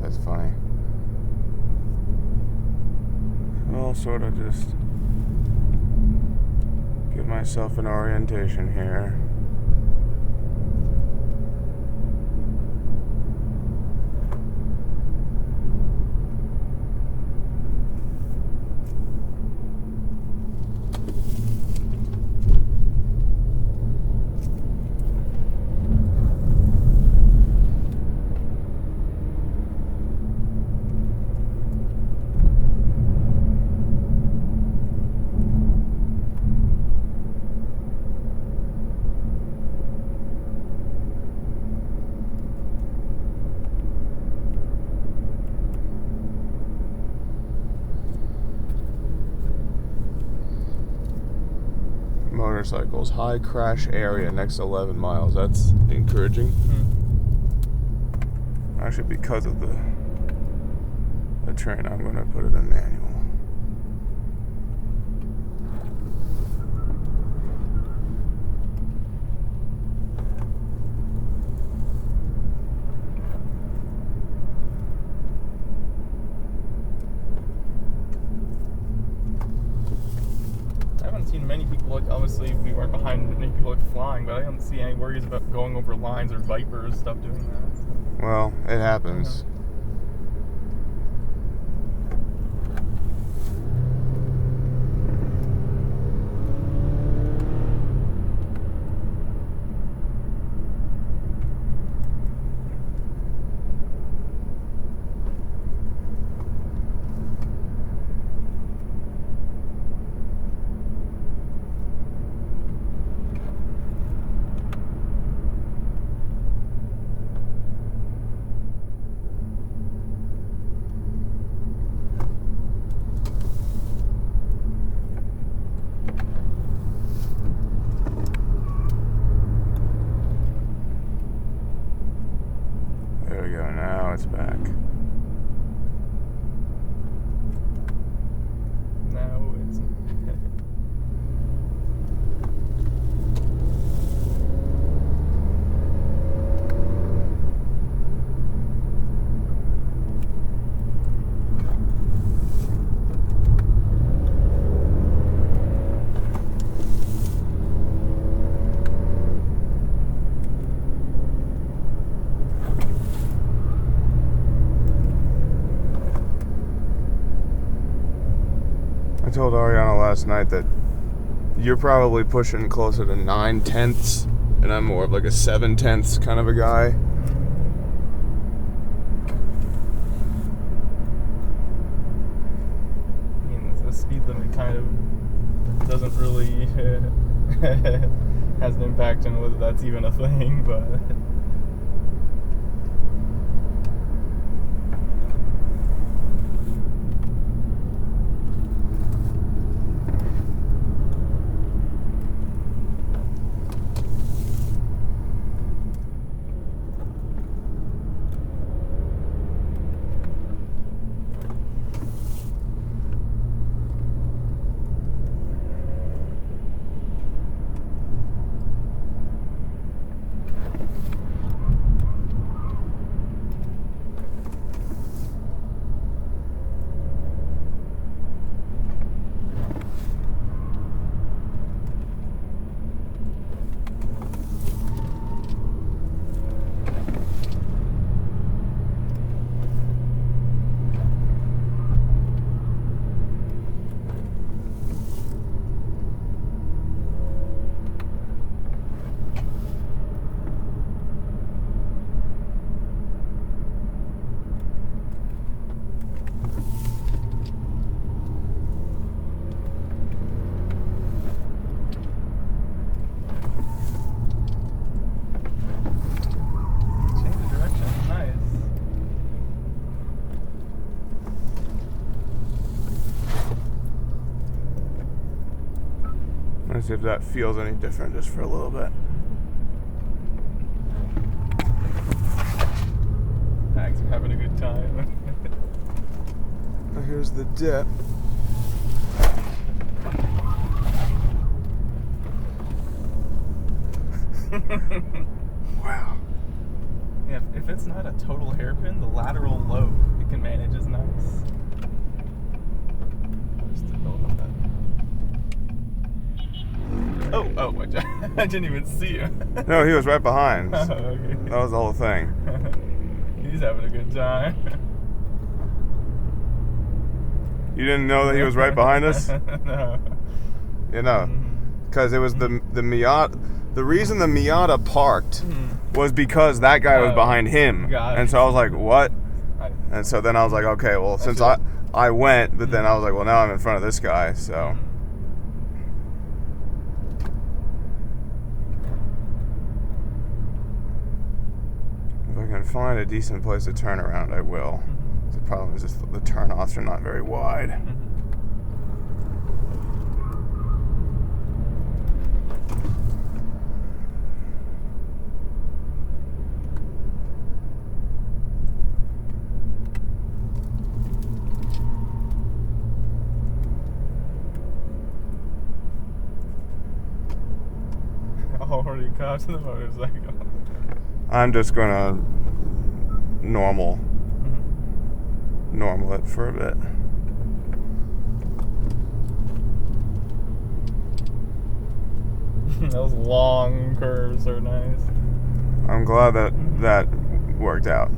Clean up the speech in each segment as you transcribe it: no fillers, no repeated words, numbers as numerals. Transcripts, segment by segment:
That's funny. I'll sort of just give myself an orientation here. Motorcycles, high crash area next 11 miles. That's encouraging. Actually, because of the train, I'm going to put it in manual. Many people, like, obviously we weren't behind many people like flying, but I don't see any worries about going over lines or Vipers stuff doing that. So. Well, it happens. There we go, now it's back. Now it's... I told Ariana last night that you're probably pushing closer to 9/10, and I'm more of like a 7/10 kind of a guy. I mean, the speed limit kind of doesn't really has an impact on whether that's even a thing, but... Let's see if that feels any different just for a little bit. Max are having a good time. Now here's the dip. Wow. Yeah, if it's not a total hairpin, the lateral load I didn't even see him. No, he was right behind. Oh, okay. That was the whole thing. He's having a good time. You didn't know that he was right behind us? No. You know, because it was the Miata. The reason the Miata parked was because that guy was behind him. And so I was like, what? And so then I was like, okay, well, since I went, but then I was like, well, now I'm in front of this guy, so. If I can find a decent place to turn around, I will. The problem is just the turn-offs are not very wide. Already caught to the motorcycle. I'm just gonna normal it for a bit. Those long curves are nice. I'm glad that worked out.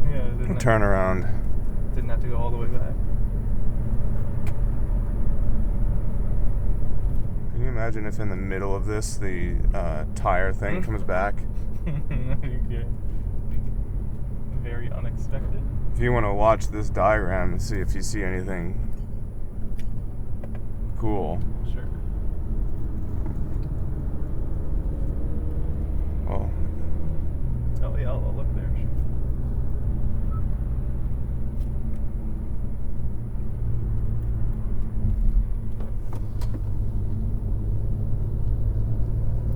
Yeah, it didn't Turn around. Didn't have to go all the way back. Can you imagine if in the middle of this the tire thing comes back? Okay. Very unexpected. If you want to watch this diagram and see if you see anything cool. Sure. Oh. Oh yeah, I'll look there. Sure.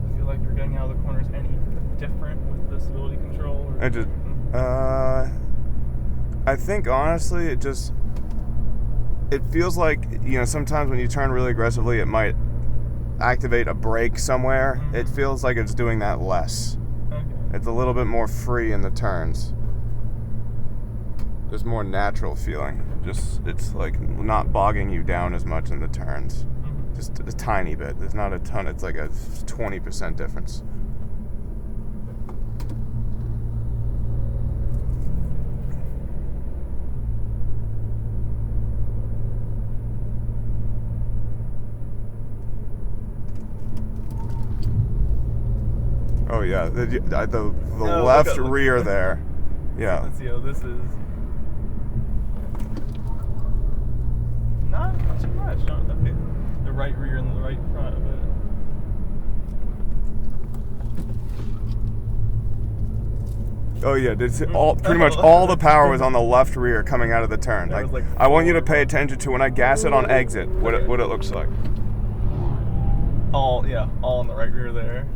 I feel like you're getting out of the corners any different with the stability control? Or I just, I think honestly, it feels like, you know, sometimes when you turn really aggressively, it might activate a brake somewhere. It feels like it's doing that less. Okay. It's a little bit more free in the turns. Just more natural feeling. Just, it's like not bogging you down as much in the turns. Just a tiny bit. There's not a ton. It's like a 20% difference. Oh yeah, the left rear there. Yeah. Let's see how this is. Not too much. Not okay. The right rear and the right front of it. Oh yeah, pretty much all the power was on the left rear coming out of the turn. Like I want you to pay attention to when I gas it on exit, what it looks like. All on the right rear there.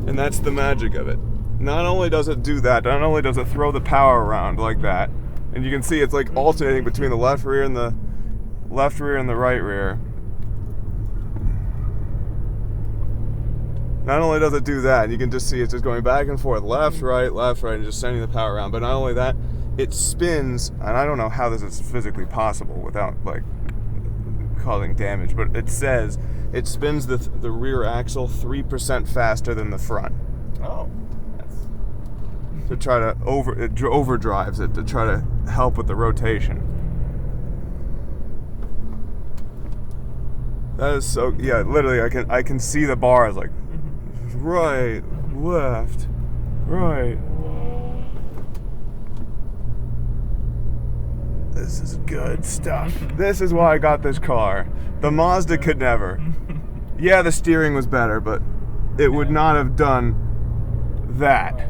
And that's the magic of it. Not only does it do that, not only does it throw the power around like that, and you can see it's like alternating between the left rear and the right rear. Not only does it do that, you can just see it's just going back and forth, left, right, and just sending the power around. But not only that, it spins, and I don't know how this is physically possible without like causing damage, but it says it spins the rear axle 3% faster than the front. Oh, that's... To try to it overdrives it to try to help with the rotation. That is so, yeah, literally I can see the bars like right, left, right. This is good stuff. This is why I got this car. The Mazda could never. Yeah, the steering was better, but it would not have done that.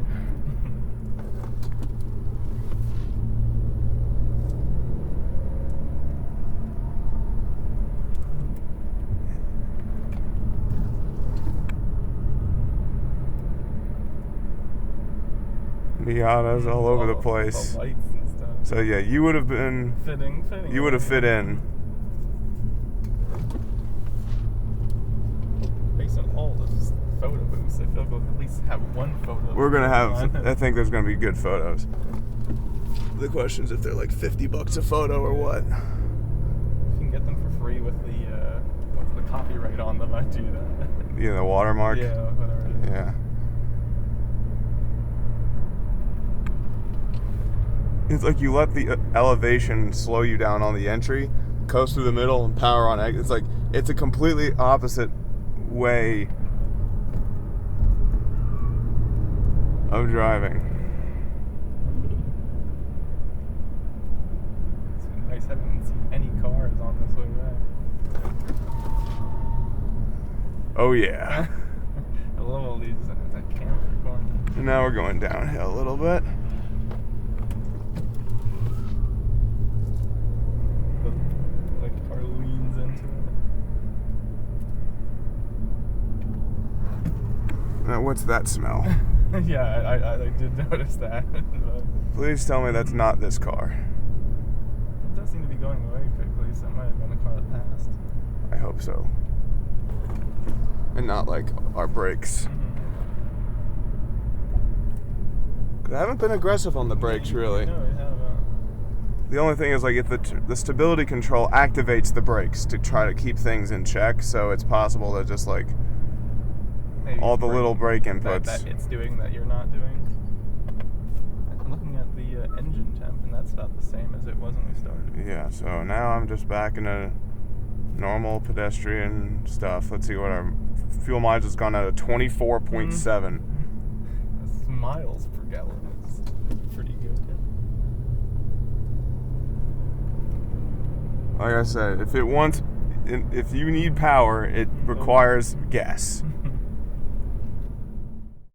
Miatas all over the place. The lights and stuff. So yeah, you would have been Fitting. You would have fit in. Based on all those photo booths, I feel like we'll at least have one photo. We're gonna have. I think there's gonna be good photos. The question is if they're like $50 a photo or what. You can get them for free with the copyright on them. I do that. Yeah, the watermark. Yeah, whatever it is. Yeah. It's like you let the elevation slow you down on the entry, coast through the middle, and power on exit. It's like it's a completely opposite way of driving. It's nice. I haven't seen any cars on this way back. Oh yeah. I love all these that camera corner. And now we're going downhill a little bit. Like the car leans into it. Now, what's that smell? Yeah, I did notice that. But Please tell me that's not this car. it does seem to be going away quickly, so it might have been a car that passed. I hope so. And not like our brakes. I haven't been aggressive on the brakes, really. No, you haven't. The only thing is, like, if the stability control activates the brakes to try to keep things in check, so it's possible to just, like, Maybe all the brake little brake inputs. that it's doing that you're not doing. I'm looking at the engine temp, and that's about the same as it was when we started. Yeah, so now I'm just back into normal pedestrian stuff. Let's see what our fuel mileage has gone out of 24.7. That's miles per gallon is pretty good. Like I said, if you need power, it requires gas.